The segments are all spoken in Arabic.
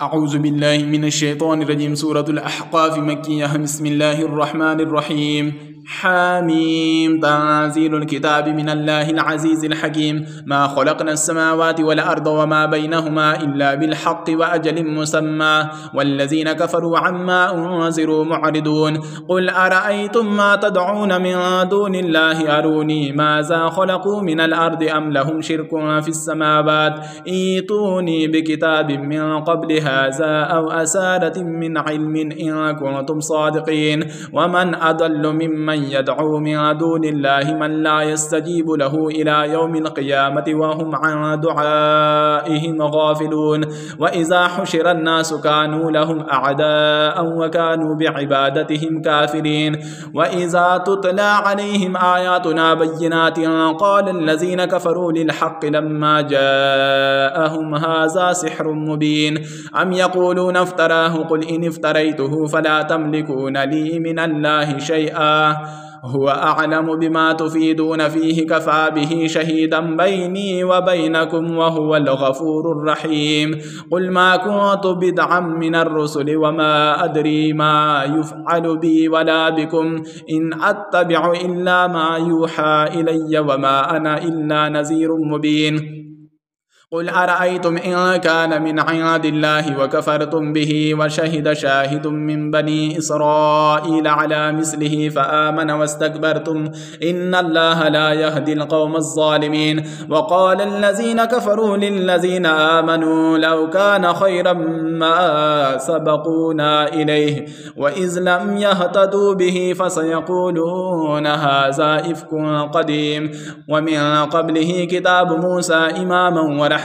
أعوذ بالله من الشيطان الرجيم. سورة الأحقاف مكية. بسم الله الرحمن الرحيم. حاميم. تنزيل الكتاب من الله العزيز الحكيم. ما خلقنا السماوات والأرض وما بينهما إلا بالحق وأجل مسمى والذين كفروا عما أنذروا معرضون. قل أرأيتم ما تدعون من دون الله أروني ماذا خلقوا من الأرض أم لهم شرك في السماوات ائتوني بكتاب من قبل هذا أو أثارة من علم إن كنتم صادقين. ومن أضل ممن يدعو من دون الله من لا يستجيب له إلى يوم القيامة وهم عن دعائهم غافلون. وإذا حشر الناس كانوا لهم أعداء وكانوا بعبادتهم كافرين. وإذا تتلى عليهم آياتنا بينات قال الذين كفروا للحق لما جاءهم هذا سحر مبين. أم يقولون افتراه قل إن افتريته فلا تملكون لي من الله شيئا هو أعلم بما تفيدون فيه كفى به شهيدا بيني وبينكم وهو الغفور الرحيم. قل ما كنت بدعا من الرسل وما أدري ما يفعل بي ولا بكم إن أتبع إلا ما يوحى إلي وما أنا إلا نذير مبين. قل أرأيتم إن كان من عند الله وكفرتم به وشهد شاهد من بني إسرائيل على مثله فآمن واستكبرتم إن الله لا يهدي القوم الظالمين. وقال الذين كفروا للذين آمنوا لو كان خيرا ما سبقونا إليه وإذ لم يهتدوا به فسيقولون هذا إفك قديم. ومن قبله كتاب موسى إماما ورحمة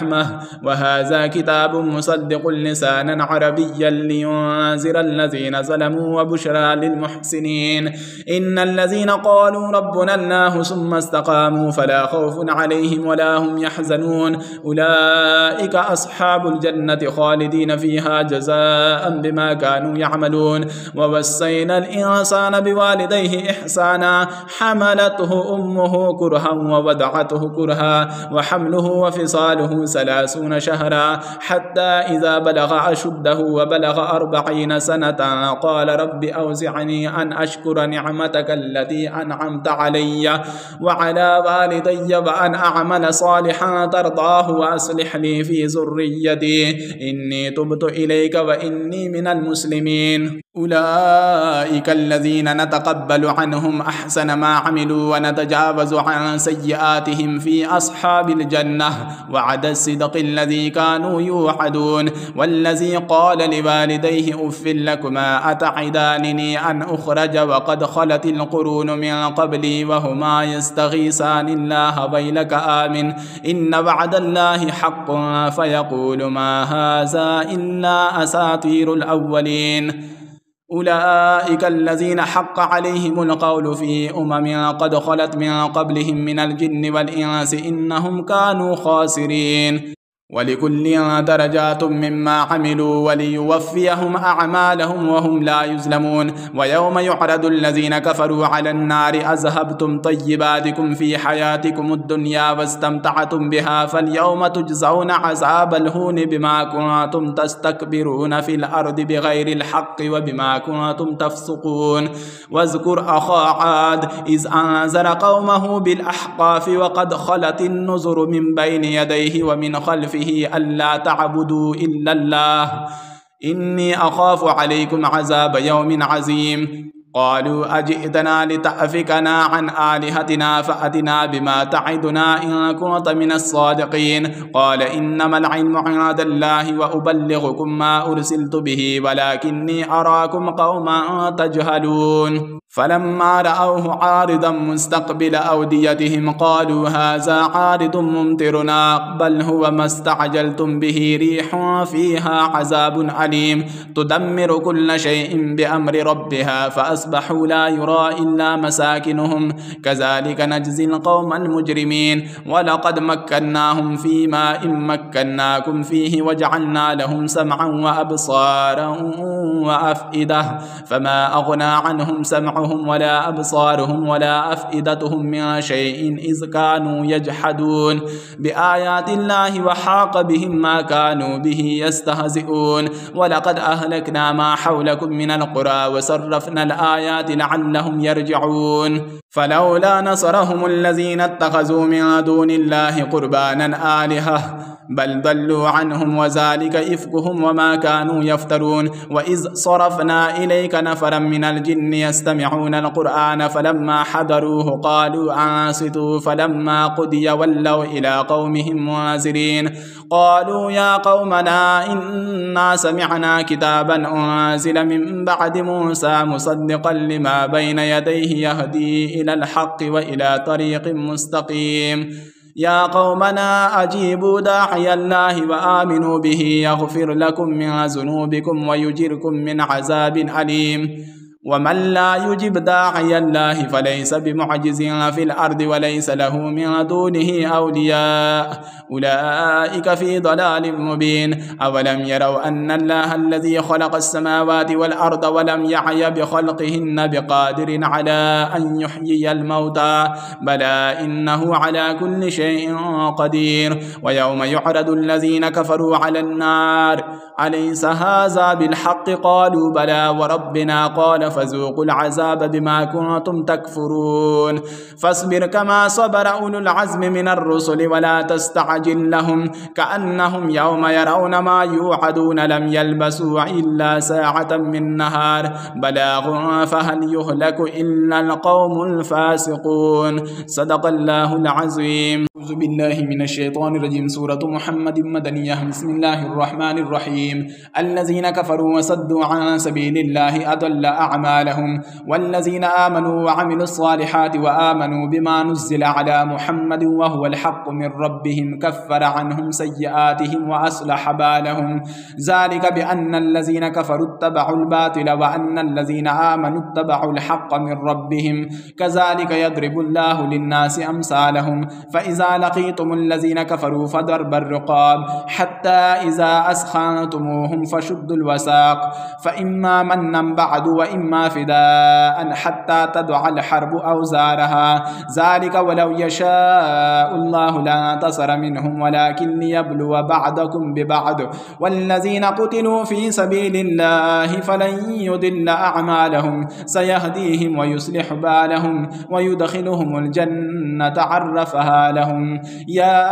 وهذا كتاب مصدق لسانا عربيا لينذر الذين ظلموا وبشرى للمحسنين. إن الذين قالوا ربنا الله ثم استقاموا فلا خوف عليهم ولا هم يحزنون أولئك أصحاب الجنة خالدين فيها جزاء بما كانوا يعملون. ووصينا الإنسان بوالديه إحسانا حملته أمه كرها ووضعته كرها وحمله وفصاله 30 شهرا حتى إذا بلغ أشده وبلغ 40 سنة قال رب أوزعني أن أشكر نعمتك التي أنعمت علي وعلى والدي وأن أعمل صالحا ترضاه وأصلح لي في ذريتي إني تبت إليك وإني من المسلمين. أولئك الذين نتقبل عنهم أحسن ما عملوا ونتجاوز عن سيئاتهم في أصحاب الجنة وعد الصدق الذي كانوا يوعدون. والذي قال لوالديه أف لكما أتعدانني أن أخرج وقد خلت القرون من قبلي وهما يستغيثان الله ويلك آمن إن وعد الله حق فيقول ما هذا إلا أساطير الأولين. أولئك الذين حق عليهم القول في قد خلت من قبلهم من الجن والإنس إنهم كانوا خاسرين. ولكل درجات مما عملوا وليوفيهم أعمالهم وهم لا يظلمون. ويوم يعرض الذين كفروا على النار أذهبتم طيباتكم في حياتكم الدنيا واستمتعتم بها فاليوم تجزون عذاب الهون بما كنتم تستكبرون في الأرض بغير الحق وبما كنتم تفسقون. واذكر أخا عاد إذ أنذر قومه بالأحقاف وقد خلت النذر من بين يديه ومن خلفه ألا تعبدوا إلا الله إني أخاف عليكم عذاب يوم عظيم. قالوا أجئتنا لتأفكنا عن آلهتنا فأتنا بما تعدنا إن كنت من الصادقين. قال إنما العلم عند الله وأبلغكم ما أرسلت به ولكني أراكم قوما تجهلون. فلما رأوه عارضا مستقبل أوديتهم قالوا هذا عارض ممطرنا بل هو ما استعجلتم به ريح فيها عذاب أليم تدمر كل شيء بأمر ربها فأصبحوا فأصبحوا لا يرى إلا مساكنهم كذلك نجزي القوم المجرمين ولقد مكناهم فيما إن مكناكم فيه وجعلنا لهم سمعا وأبصارا وأفئدة فما أغنى عنهم سمعهم ولا أبصارهم ولا أفئدتهم من شيء إذ كانوا يجحدون بآيات الله وحاق بهم ما كانوا به يستهزئون ولقد أهلكنا ما حولكم من القرى وصرفنا الآيات لعلهم يرجعون فلولا نصرهم الذين اتخذوا من دون الله قربانا آلهة بل ضلوا عنهم وذلك إفكهم وما كانوا يفترون وإذ صرفنا إليك نفرا من الجن يستمعون القرآن فلما حضروه قالوا أنصتوا فلما قضي ولوا إلى قومهم منذرين قالوا يا قومنا إنا سمعنا كتابا أنزل من بعد موسى مصدقا لما بين يديه يهدي إلى الحق وإلى طريق مستقيم يا قومنا أجيبوا داعي الله وآمنوا به يغفر لكم من ذنوبكم ويجركم من عذاب أليم ومن لا يجب داعي الله فليس بمعجز في الأرض وليس له من دونه أولياء أولئك في ضلال مبين أولم يروا أن الله الذي خلق السماوات والأرض ولم يعي بخلقهن بقادر على أن يحيي الموتى بلى إنه على كل شيء قدير ويوم يعرض الذين كفروا على النار أليس هذا بالحق قالوا بلى وربنا قال فذوقوا العذاب بما كنتم تكفرون فاصبر كما صبر أولو العزم من الرسل ولا تستعجل لهم كأنهم يوم يرون ما يوعدون لم يلبسوا إلا ساعة من نهار بلاغ فهل يهلك إلا القوم الفاسقون صدق الله العظيم. أعوذ بالله من الشيطان الرجيم. سورة محمد مدنية. بسم الله الرحمن الرحيم. الذين كفروا وصدوا عن سبيل الله أضل أعمالهم والذين آمنوا وعملوا الصالحات وآمنوا بما نزل على محمد وهو الحق من ربهم كفر عنهم سيئاتهم وأصلح بالهم ذلك بأن الذين كفروا اتبعوا الباطل وأن الذين آمنوا اتبعوا الحق من ربهم كذلك يضرب الله للناس أمثالهم فإذا لقيتم الذين كفروا فضرب الرقاب حتى إذا أثخنتموهم فشدوا الوثاق فإما منا بعد وإما فداء حتى تضع الحرب أوزارها ذلك ولو يشاء الله لانتصر منهم ولكن ليبلو بعضكم ببعض والذين قتلوا في سبيل الله فلن يضل أعمالهم سيهديهم ويصلح بالهم ويدخلهم الجنة عرفها لهم يا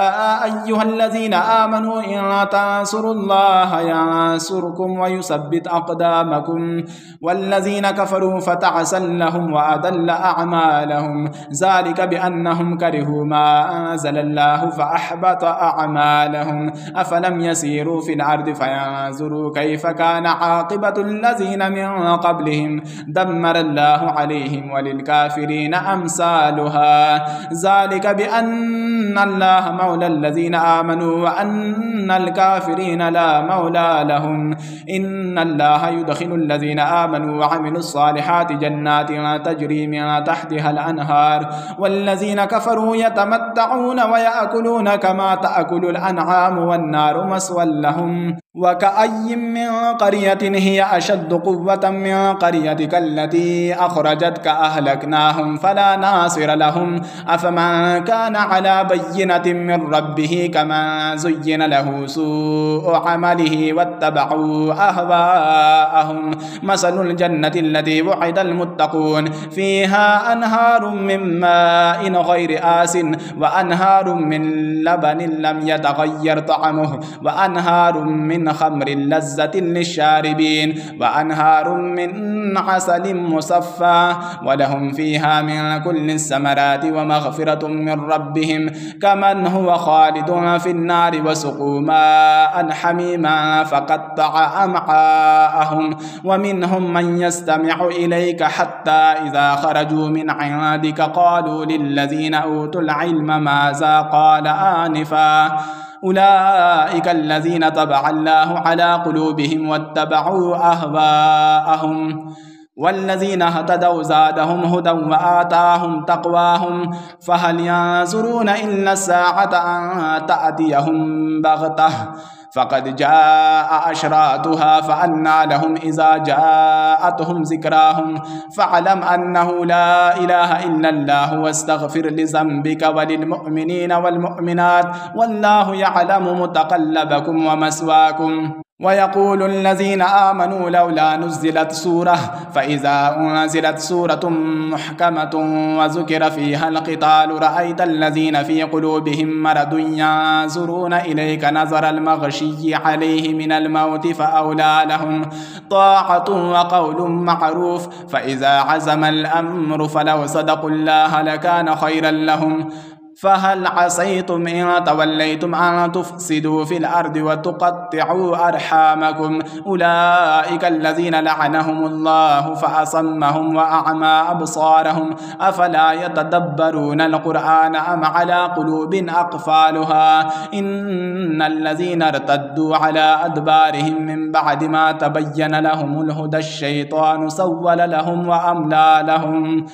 أيها الذين آمنوا إن تنصروا الله ينصركم ويثبت أقدامكم والذين كفروا فتعسا لهم وأضل أعمالهم ذلك بأنهم كرهوا ما أنزل الله فأحبط أعمالهم أفلم يسيروا في الأرض فينظروا كيف كان عاقبة الذين من قبلهم دمر الله عليهم وللكافرين أمثالها ذلك بأن الله مولى الذين آمنوا وأن الكافرين لا مولى لهم إن الله يدخل الذين آمنوا وعملوا الصالحات جنات تجري من تحتها الأنهار والذين كفروا يتمتعون ويأكلون كما تأكل الأنعام والنار مسوى لهم وكأي من قرية هي أشد قوة من قريتك التي أخرجتك أهلكناهم فلا ناصر لهم أفمن كان على بينة من ربه كما زين له سوء عمله واتبعوا أهواءهم مثل الجنة التي وعد المتقون فيها أنهار من ماء غير آس وأنهار من لبن لم يتغير طعمه وأنهار من خمر لذة للشاربين وأنهار من عسل مصفى ولهم فيها من كل الثمرات ومغفرة من ربهم كمن هو خالد في النار وسقوا ماء حميما فقطع أمعاءهم ومنهم من يستمع إليك حتى إذا خرجوا من عندك قالوا للذين أوتوا العلم ماذا قال آنفا أولئك الذين طبع الله على قلوبهم واتبعوا أهواءهم والذين اهتدوا زادهم هدى وآتاهم تقواهم فهل ينظرون إلا الساعة أن تأتيهم بغتة فقد جاء أشراطها فأنى لهم إذا جاءتهم ذكراهم فاعلم أنه لا إله إلا الله واستغفر لذنبك وللمؤمنين والمؤمنات والله يعلم متقلبكم ومثواكم. ويقول الذين آمنوا لولا نزلت سورة فإذا أنزلت سورة محكمة وذكر فيها القتال رأيت الذين في قلوبهم مرض ينظرون إليك نظر المغشي عليه من الموت فأولى لهم طاعة وقول معروف فإذا عزم الأمر فلو صدقوا الله لكان خيرا لهم. فهل عصيتم إن توليتم أن تفسدوا في الأرض وتقطعوا أرحامكم أولئك الذين لعنهم الله فأصمهم وأعمى أبصارهم أفلا يتدبرون القرآن أم على قلوب أقفالها إن الذين ارتدوا على أدبارهم من بعد ما تبين لهم الهدى الشيطان سول لهم وأملى لهم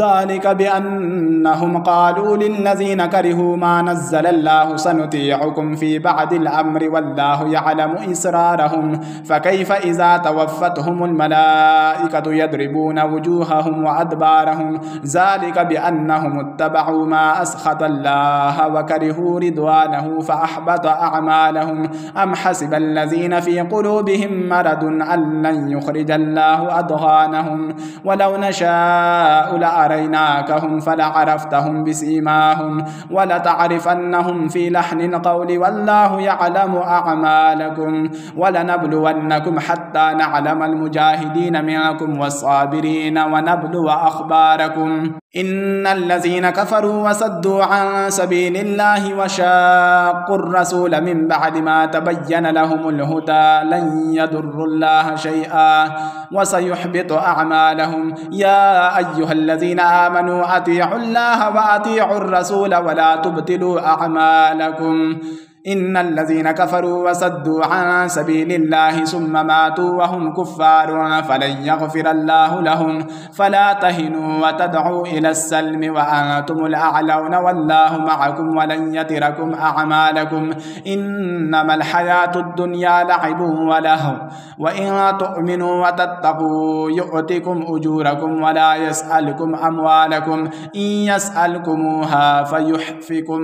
ذلك بأنهم قالوا للذين كرهوا ما نزل الله سنطيعكم في بعض الأمر والله يعلم إسرارهم فكيف إذا توفتهم الملائكة يضربون وجوههم وأدبارهم ذلك بأنهم اتبعوا ما أسخط الله وكرهوا رضوانه فأحبط أعمالهم أم حسب الذين في قلوبهم مرض أن لن يخرج الله أضغانهم ولو نشاء أريناكهم فلعرفتهم بسيماهم ولتعرفنهم في لحن القول والله يعلم أعمالكم ولنبلونكم حتى نعلم المجاهدين منكم والصابرين ونبلو أخباركم إن الذين كفروا وصدوا عن سبيل الله وشاقوا الرسول من بعد ما تبين لهم الهدى لن يضروا الله شيئا وسيحبط أعمالهم يا أيها الذين آمنوا أطيعوا الله وأطيعوا الرسول ولا تبطلوا أعمالكم إن الذين كفروا وصدوا عن سبيل الله ثم ماتوا وهم كفار فلن يغفر الله لهم فلا تهنوا وتدعوا إلى السلم وأنتم الأعلون والله معكم ولن يتركم أعمالكم إنما الحياة الدنيا لعب ولهو وإن تؤمنوا وتتقوا يؤتكم أجوركم ولا يسألكم أموالكم إن يسألكموها فيحفكم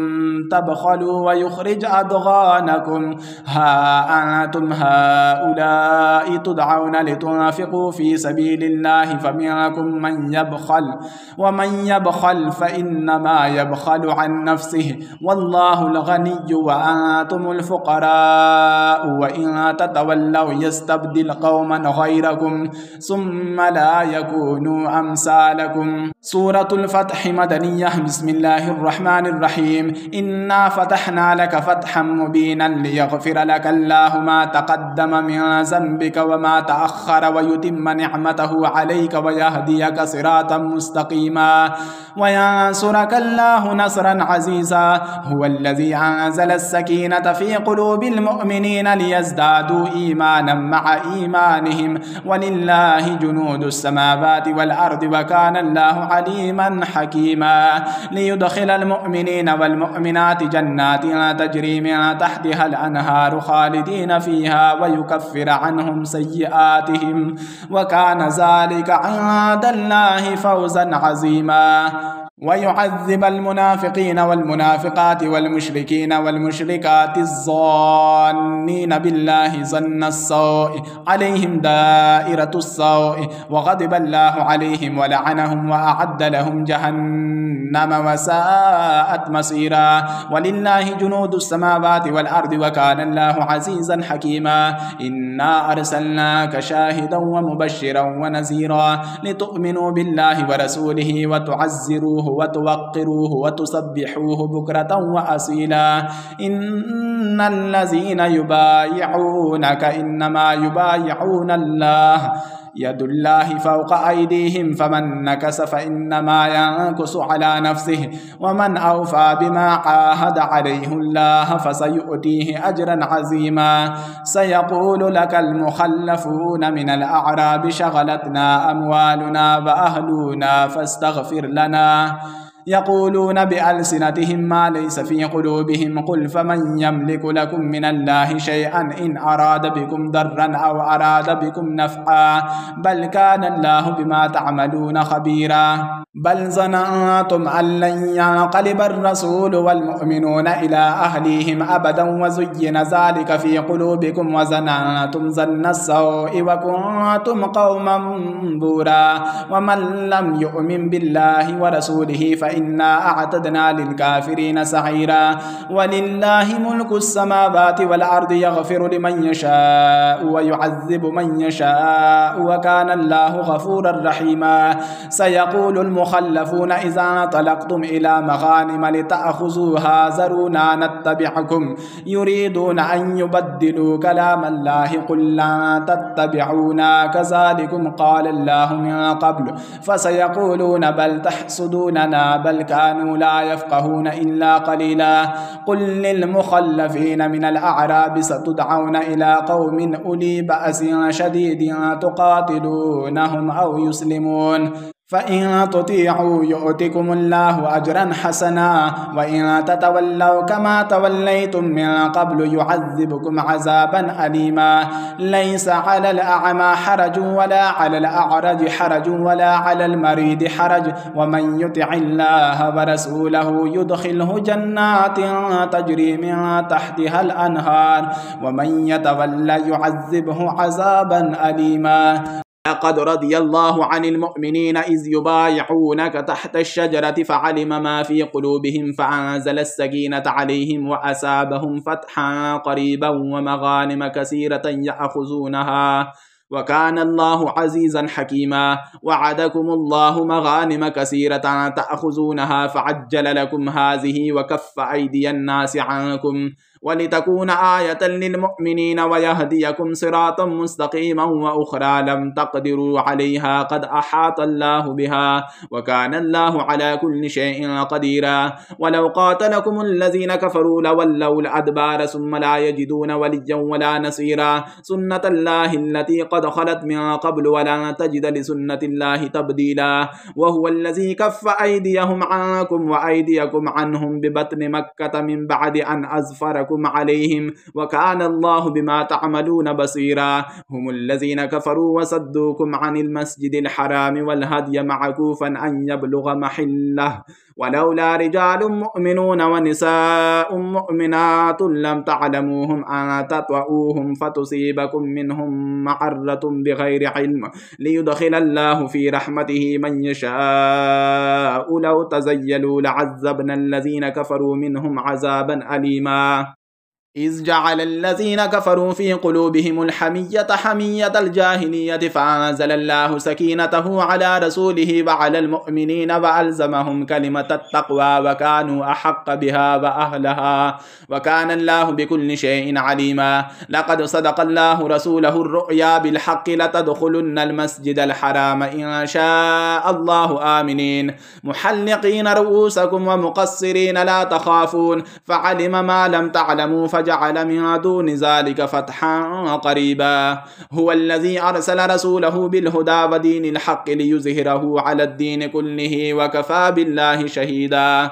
تبخلوا ويخرج أضغانكم ها أنتم هؤلاء تدعون لتنفقوا في سبيل الله فمنكم من يبخل ومن يبخل فإنما يبخل عن نفسه والله الغني وأنتم الفقراء وإن تتولوا يستبدل قوما غيركم ثم لا يكونوا أمثالكم. سورة الفتح مدنية. بسم الله الرحمن الرحيم. إنا فتحنا لك فتحا مبينا ليغفر لك الله ما تقدم من ذنبك وما تأخر ويتم نعمته عليك ويهديك صراطا مستقيما وينصرك الله نصرا عزيزا. هو الذي أنزل السكينة في قلوب المؤمنين ليزدادوا إيمانا مع إيمانهم ولله جنود السماوات والأرض وكان الله عليما حكيما. ليدخل المؤمنين والمؤمنات جنات تجري من تحتها الأنهار خالدين فيها ويكفر عنهم سيئاتهم وكان ذلك عند الله فوزا عظيما. ويعذب المنافقين والمنافقات والمشركين والمشركات الظانين بالله ظن السوء عليهم دائرة السوء وغضب الله عليهم ولعنهم وأعد لهم جهنم وساءت مصيرا. ولله جنود السماوات والأرض وكان الله عزيزا حكيما. إنا أرسلناك شاهدا ومبشرا ونذيرا لتؤمنوا بالله ورسوله وتعزروه وتوقروه وتسبحوه بكرة وأصيلا. إن الذين يبايعونك إنما يبايعون الله يد الله فوق أيديهم فمن نكث فإنما ينكث على نفسه ومن أوفى بما عاهد عليه الله فسيؤتيه أجرا عظيما سيقول لك المخلفون من الأعراب شغلتنا أموالنا وأهلنا فاستغفر لنا يقولون بألسنتهم ما ليس في قلوبهم قل فمن يملك لكم من الله شيئا إن أراد بكم ضرا أو أراد بكم نفعا بل كان الله بما تعملون خبيرا بل ظننتم أن لن ينقلب الرسول والمؤمنون إلى أهليهم أبدا وزين ذلك في قلوبكم وظننتم ظن السوء وكنتم قوما بورا ومن لم يؤمن بالله ورسوله فإنا أعتدنا للكافرين سعيرا ولله ملك السماوات والأرض يغفر لمن يشاء ويعذب من يشاء وكان الله غفورا رحيما سيقول المخلفون إذا انطلقتم إلى مغانم لتأخذوها ذرونا نتبعكم يريدون أن يبدلوا كلام الله قل لن تتبعونا كذلكم قال الله من قبل فسيقولون بل تحسدوننا بل كانوا لا يفقهون إلا قليلا قل للمخلفين من الأعراب ستدعون إلى قوم أولي بأس شديد تقاتلونهم أو يسلمون فإن تطيعوا يؤتكم الله أجرا حسنا وإن تتولوا كما توليتم من قبل يعذبكم عذابا أليما ليس على الأعمى حرج ولا على الأعرج حرج ولا على المريض حرج ومن يطع الله ورسوله يدخله جنات تجري من تحتها الأنهار ومن يتولى يعذبه عذابا أليما لقد رضي الله عن المؤمنين إذ يبايعونك تحت الشجرة فعلم ما في قلوبهم فأنزل السكينة عليهم وأصابهم فتحا قريبا ومغانم كثيرة يأخذونها وكان الله عزيزا حكيما وعدكم الله مغانم كثيرة تأخذونها فعجل لكم هذه وكف أيدي الناس عنكم ولتكون آية للمؤمنين ويهديكم صراطا مستقيما وأخرى لم تقدروا عليها قد أحاط الله بها وكان الله على كل شيء قديرا ولو قاتلكم الذين كفروا لولوا الأدبار ثم لا يجدون وليا ولا نصيرا سنة الله التي قد خلت من قبل ولا تجد لسنة الله تبديلا وهو الذي كف أيديهم عنكم وأيديكم عنهم ببطن مكة من بعد أن أزفركم عليهم وكان الله بما تعملون بصيرا هم الذين كفروا وصدوكم عن المسجد الحرام والهدي معكوفا أن يبلغ محله ولولا رجال مؤمنون ونساء مؤمنات لم تعلموهم أن تطؤوهم فتصيبكم منهم معرة بغير علم ليدخل الله في رحمته من يشاء لو تزيلوا لعذبنا الذين كفروا منهم عذابا أليما إذ جعل الذين كفروا في قلوبهم الحمية حمية الجاهلية فأنزل الله سكينته على رسوله وعلى المؤمنين وألزمهم كلمة التقوى وكانوا أحق بها وأهلها وكان الله بكل شيء عليما لقد صدق الله رسوله الرؤيا بالحق لتدخلن المسجد الحرام إن شاء الله آمنين محلقين رؤوسكم ومقصرين لا تخافون فعلم ما لم تعلموا فجعل من دون ذلك فتحا قريبا هو الذي أرسل رسوله بالهدى ودين الحق ليظهره على الدين كله وكفى بالله شهيدا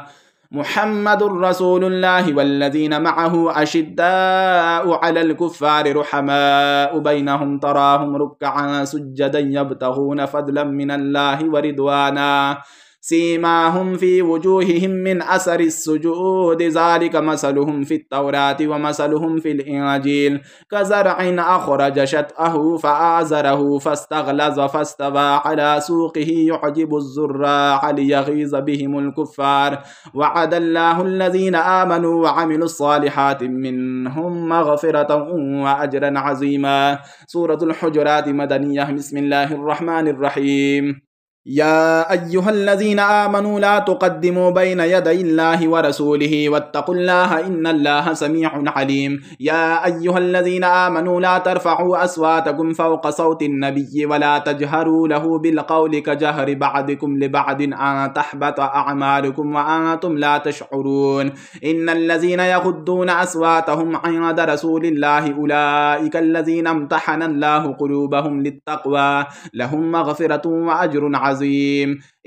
محمد رسول الله والذين معه أشداء على الكفار رحماء بينهم تراهم ركعا سجدا يبتغون فضلا من الله ورضوانا سيماهم في وجوههم من أثر السجود ذلك مثلهم في التوراة ومثلهم في الإنجيل كزرع أخرج شطأه فآزره فاستغلظ فاستوى على سوقه يعجب الزراع ليغيظ بهم الكفار وعد الله الذين آمنوا وعملوا الصالحات منهم مغفرة وأجرا عظيما سورة الحجرات مدنية بسم الله الرحمن الرحيم يا أيها الذين آمنوا لا تقدموا بين يدي الله ورسوله واتقوا الله إن الله سميع عليم. يا أيها الذين آمنوا لا ترفعوا أصواتكم فوق صوت النبي ولا تجهروا له بالقول كجهر بعضكم لبعض أن تحبط أعمالكم وأنتم لا تشعرون. إن الذين يغضون أصواتهم عند رسول الله أولئك الذين امتحن الله قلوبهم للتقوى لهم مغفرة وأجر عظيم.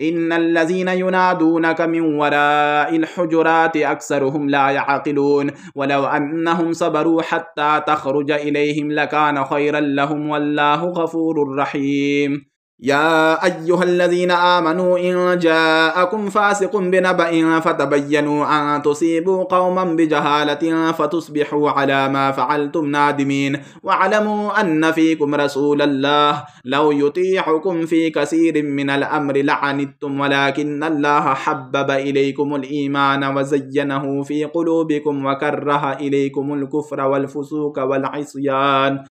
إن الذين ينادونك من وراء الحجرات أكثرهم لا يعقلون ولو أنهم صبروا حتى تخرج إليهم لكان خيرا لهم والله غفور رحيم. يا أيها الذين آمنوا إن جاءكم فاسق بنبأ فتبينوا أن تصيبوا قوما بجهالة فتصبحوا على ما فعلتم نادمين. واعلموا أن فيكم رسول الله لو يطيعكم في كثير من الأمر لعنتم ولكن الله حبب إليكم الإيمان وزينه في قلوبكم وكره إليكم الكفر والفسوق والعصيان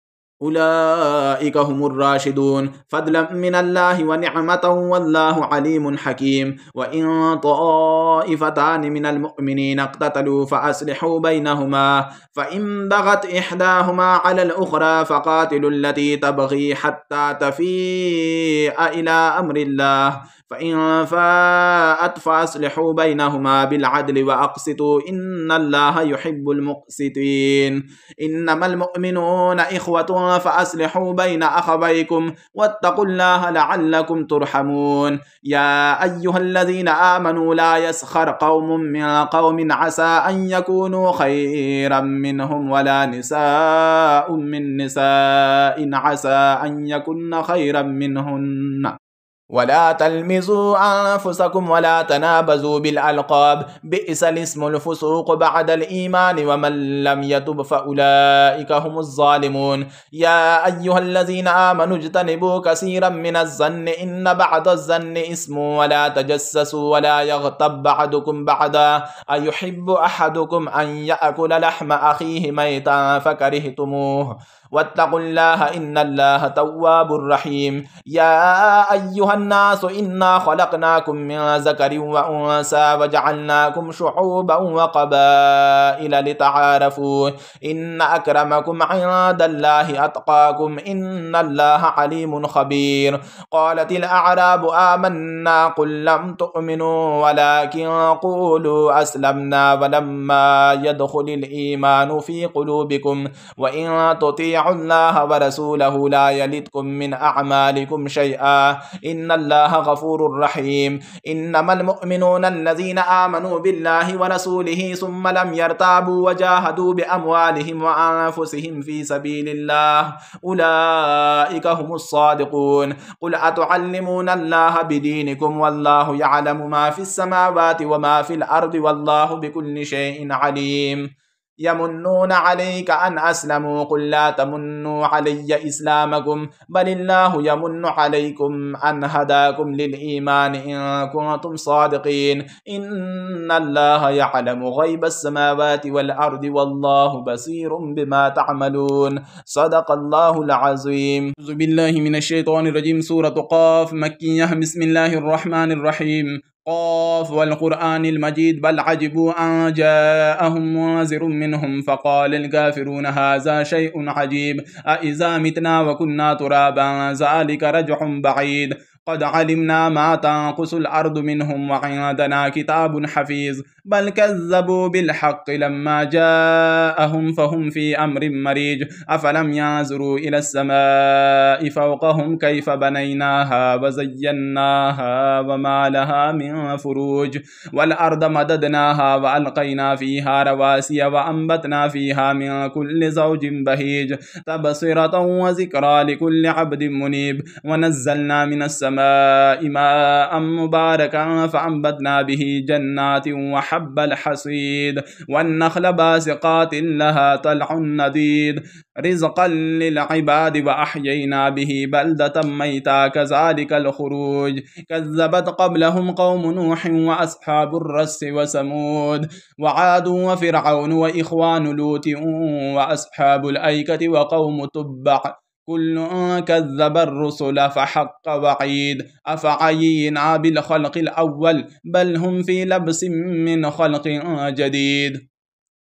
أولئك هم الراشدون فضلا من الله ونعمة والله عليم حكيم. وإن طائفتان من المؤمنين اقتتلوا فأصلحوا بينهما فإن بغت إحداهما على الأخرى فقاتلوا التي تبغي حتى تفيء إلى أمر الله فإن فاءت فأصلحوا بينهما بالعدل وأقسطوا إن الله يحب المقسطين. إنما المؤمنون إخوة فأصلحوا بين أخويكم واتقوا الله لعلكم ترحمون. يا أيها الذين آمنوا لا يسخر قوم من قوم عسى أن يكونوا خيرا منهم ولا نساء من نساء عسى أن يكن خيرا منهن ولا تلمزوا أنفسكم ولا تنابزوا بالألقاب بئس الاسم الفسوق بعد الإيمان ومن لم يتب فأولئك هم الظالمون. يا أيها الذين آمنوا اجتنبوا كثيرا من الظن إن بعض الظن اسم ولا تجسسوا ولا يغتب بعضكم بعضا أيحب أحدكم أن يأكل لحم أخيه ميتا فكرهتموه واتقوا الله إن الله تواب رحيم. يا أيها الناس إنا خلقناكم من ذكر وأنثى وجعلناكم شعوبا وقبائل لتعارفوا إن أكرمكم عند الله أتقاكم إن الله عليم خبير. قالت الأعراب آمنا قل لم تؤمنوا ولكن قولوا أسلمنا ولما يدخل الإيمان في قلوبكم وإن تطيعوا الله ورسوله لا يلدكم من أعمالكم شيئا إن الله غفور رحيم. إنما المؤمنون الذين آمنوا بالله ورسوله ثم لم يرتابوا وجاهدوا بأموالهم وأنفسهم في سبيل الله أولئك هم الصادقون. قل أتعلمون الله بدينكم والله يعلم ما في السماوات وما في الأرض والله بكل شيء عليم. يمنون عليك أن أسلموا قل لا تمنوا علي إسلامكم بل الله يمن عليكم أن هداكم للإيمان إن كنتم صادقين إن الله يعلم غيب السماوات والأرض والله بصير بما تعملون. صدق الله العظيم. أعوذ بالله من الشيطان الرجيم. سورة قاف مكية. بسم الله الرحمن الرحيم. قاف والقرآن المجيد بل عجبوا أن جاءهم منذر منهم فقال الكافرون هذا شيء عجيب أإذا متنا وكنا ترابا ذلك رجع بعيد قد علمنا ما تنقص الأرض منهم وعندنا كتاب حفيظ بل كذبوا بالحق لما جاءهم فهم في أمر مريج أفلم ينظروا إلى السماء فوقهم كيف بنيناها وزيناها وما لها من فروج والأرض مددناها وألقينا فيها رواسي وأنبتنا فيها من كل زوج بهيج تبصرة وذكرى لكل عبد منيب ونزلنا من السماء ماء مباركا فأنبتنا به جنات وحب الحصيد والنخل باسقات لها طلع نضيد رزقا للعباد وأحيينا به بلدة ميتا كذلك الخروج كذبت قبلهم قوم نوح وأصحاب الرس وثمود وعاد وفرعون وإخوان لوط وأصحاب الأيكة وقوم تبع كل كذب الرسل فحق وعيد أفعينا بالخلق الأول بل هم في لبس من خلق جديد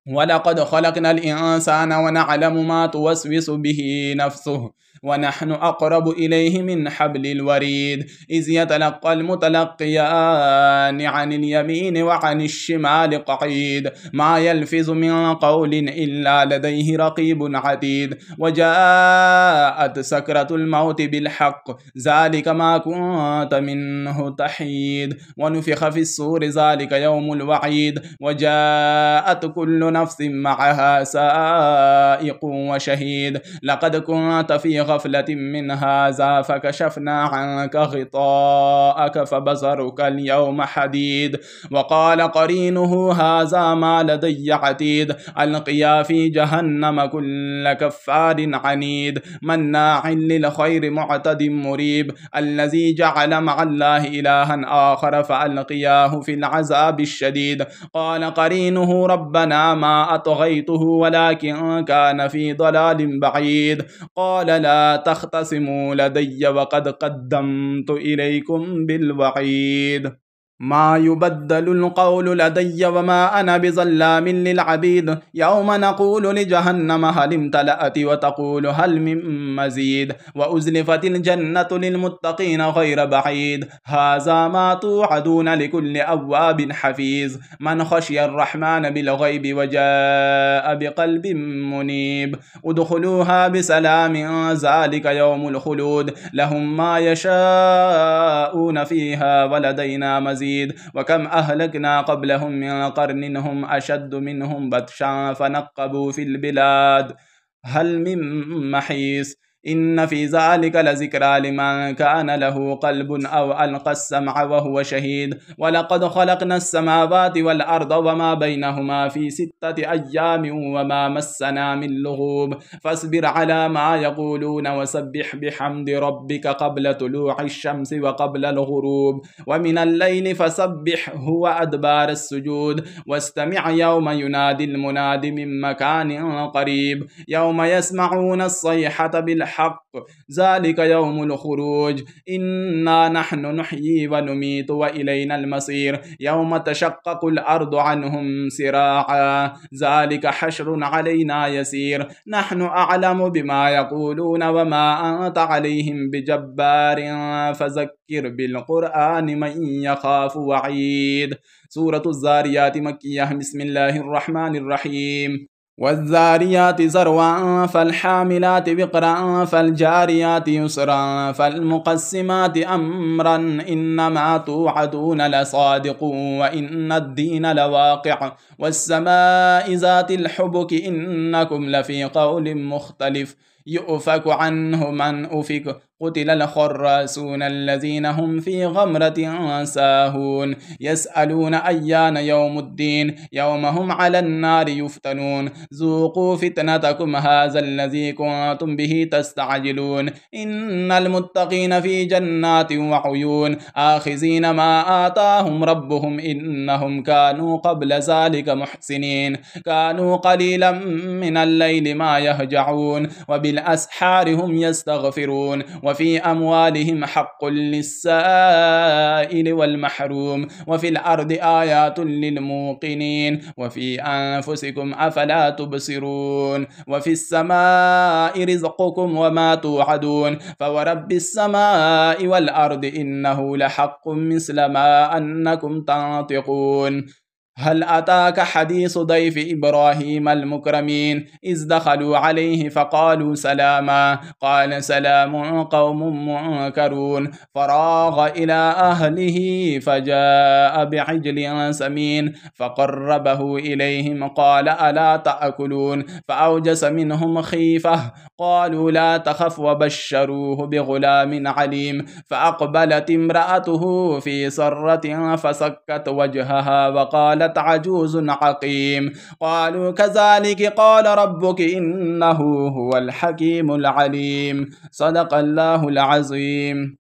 ولقد خلقنا الإنسان ونعلم ما توسوس به نفسه ونحن أقرب إليه من حبل الوريد إذ يتلقى المتلقيان عن اليمين وعن الشمال قعيد ما يلفظ من قول إلا لديه رقيب عتيد وجاءت سكرة الموت بالحق ذلك ما كنت منه تحيد ونفخ في الصور ذلك يوم الوعيد وجاءت كل نفس معها سائق وشهيد لقد كنت في غفلة من هذا فكشفنا عنك غطاءك فبصرك اليوم حديد وقال قرينه هذا ما لدي عتيد ألقيا في جهنم كل كفار عنيد مناع للخير معتد مريب الذي جعل مع الله إلها آخر فألقياه في العذاب الشديد قال قرينه ربنا ما أطغيته ولكن كان في ضلال بعيد قال لا تختصموا لدي وقد قدمت إليكم بالوعيد ما يبدل القول لدي وما أنا بظلام للعبيد يوم نقول لجهنم هل امتلأت وتقول هل من مزيد وأزلفت الجنة للمتقين غير بعيد هذا ما توعدون لكل أواب حفيظ من خشي الرحمن بالغيب وجاء بقلب منيب ادخلوها بسلام ذلك يوم الخلود لهم ما يشاءون فيها ولدينا مزيد وكم أهلكنا قبلهم من قرن هم أشد منهم بطشا فنقبوا في البلاد هل من محيص إن في ذلك لذكرى لمن كان له قلب أو ألقى السمع وهو شهيد ولقد خلقنا السماوات والأرض وما بينهما في 6 أيام وما مسنا من لغوب فاصبر على ما يقولون وسبح بحمد ربك قبل طلوع الشمس وقبل الغروب ومن الليل فسبحه وأدبار السجود واستمع يوم ينادي المناد من مكان قريب يوم يسمعون الصيحة بالحق ذلك يوم الخروج إنا نحن نحيي ونميت وإلينا المصير يوم تشقق الأرض عنهم سراعا ذلك حشر علينا يسير نحن أعلم بما يقولون وما أنت عليهم بجبار فذكر بالقرآن من يخاف وعيد سورة الذاريات مكية بسم الله الرحمن الرحيم والذاريات ذروا فالحاملات وقرا فالجاريات يسرا فالمقسمات أمرا إنما توعدون لصادق وإن الدين لواقع والسماء ذات الحبك إنكم لفي قول مختلف يؤفك عنه من أفك قتل الخراسون الذين هم في غمرة ساهون يسألون أيان يوم الدين يوم هم على النار يفتنون ذوقوا فتنتكم هذا الذي كنتم به تستعجلون إن المتقين في جنات وعيون آخذين ما آتاهم ربهم إنهم كانوا قبل ذلك محسنين كانوا قليلا من الليل ما يهجعون وبالأسحار هم يستغفرون وفي أموالهم حق للسائل والمحروم وفي الأرض آيات للموقنين وفي أنفسكم أفلا تبصرون وفي السماء رزقكم وما توعدون فورب السماء والأرض إنه لحق مثل ما أنكم تنطقون هل أتاك حديث ضيف إبراهيم المكرمين إذ دخلوا عليه فقالوا سلاما قال سلام قوم منكرون فراغ إلى أهله فجاء بعجل سمين فقربه إليهم قال ألا تأكلون فأوجس منهم خيفة قالوا لا تخف وبشروه بغلام عليم فأقبلت امرأته في سرة فسكت وجهها وقالت عجوز عقيم قالوا كذلك قال ربك إنه هو الحكيم العليم صدق الله العظيم.